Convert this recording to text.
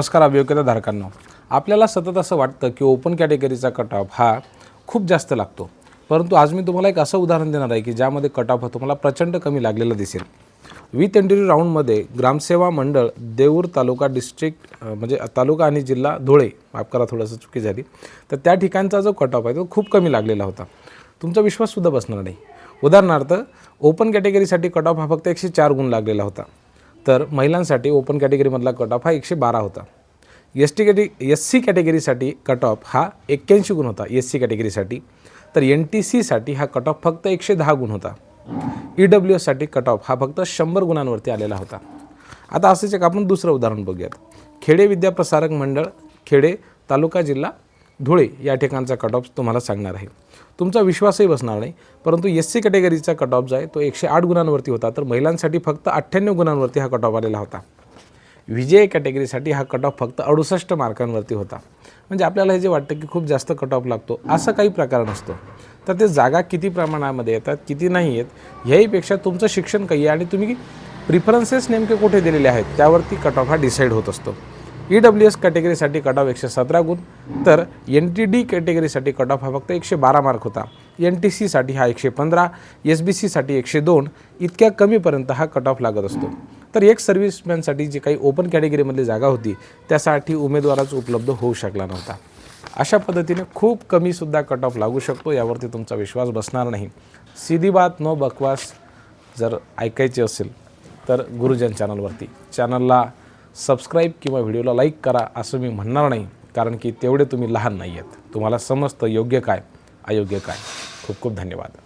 नमस्कार अभियोग्यताधारकांनो, आपल्याला सतत असं वाटतं की ओपन कॅटेगरीचा कट ऑफ हा खूप जास्त लागतो. परंतु आज मी तुम्हाला एक असं उदाहरण देणार आहे की ज्यामध्ये कट ऑफ तुम्हाला प्रचंड कमी लागलेला दिसेल. विथ इंटरव्ह्यू राऊंडमध्ये ग्रामसेवा मंडळ देऊर तालुका डिस्ट्रिक्ट म्हणजे तालुका आणि जिल्हा धुळे, माफ करा थोडंसं चुकी झाली, तर त्या ठिकाणचा जो कट ऑफ आहे तो खूप कमी लागलेला होता. तुमचा विश्वाससुद्धा बसणार नाही. उदाहरणार्थ ओपन कॅटेगरीसाठी कट ऑफ हा फक्त 104 गुण लागलेला होता, तर महिलांसाठी ओपन कॅटेगरीमधला कट ऑफ हा 112 होता. SC कॅटेगरीसाठी कट ऑफ हा 81 गुण होता SC कॅटेगरीसाठी. तर NTCसाठी हा कट ऑफ फक्त 110 गुण होता. EWSसाठी कट ऑफ हा फक्त 100 गुणांवरती आलेला होता. आता असेच एक आपण दुसरं उदाहरण बघूयात. खेडे विद्याप्रसारक मंडळ खेडे तालुका जिल्हा धुळे या ठिकाणचा कट ऑफ तुम्हाला सांगणार आहे. तुमचा विश्वासही बसणार नाही, परंतु SC कॅटेगरीचा कट ऑफ जो आहे तो 108 गुणांवरती होता, तर महिलांसाठी फक्त 98 गुणांवरती हा कट ऑफ आलेला होता. विजय कॅटेगरीसाठी हा कट ऑफ फक्त 68 मार्कांवरती होता. म्हणजे आपल्याला हे जे वाटतं की खूप जास्त कट ऑफ लागतो, असं काही प्रकार नसतो. तर ते जागा किती प्रमाणामध्ये येतात किती नाही येत ह्याहीपेक्षा तुमचं शिक्षण काही आहे आणि तुम्ही प्रिफरन्सेस नेमके कुठे दिलेले आहेत त्यावरती कट ऑफ हा डिसाईड होत असतो. EWS कॅटेगरीसाठी कट ऑफ 117 गुण, तर NTD कॅटेगरीसाठी कट ऑफ हा फक्त 112 मार्क होता. NTCसाठी हा 115, SBCसाठी 102 इतक्या कमीपर्यंत हा कट ऑफ लागत असतो. तर एक सर्व्हिसमॅनसाठी जी काही ओपन कॅटेगरीमधली जागा होती त्यासाठी उमेदवाराच उपलब्ध होऊ शकला नव्हता. अशा पद्धतीने खूप कमीसुद्धा कट ऑफ लागू शकतो, यावरती तुमचा विश्वास बसणार नाही. सीधी बात नो बकवास जर ऐकायची असेल तर गुरुजन चॅनलला सबस्क्राईब किंवा व्हिडिओला लाईक करा असं मी म्हणणार नाही, कारण की तेवढे तुम्ही लहान नाही आहेत. तुम्हाला समजतं योग्य काय अयोग्य काय. खूप खूप धन्यवाद.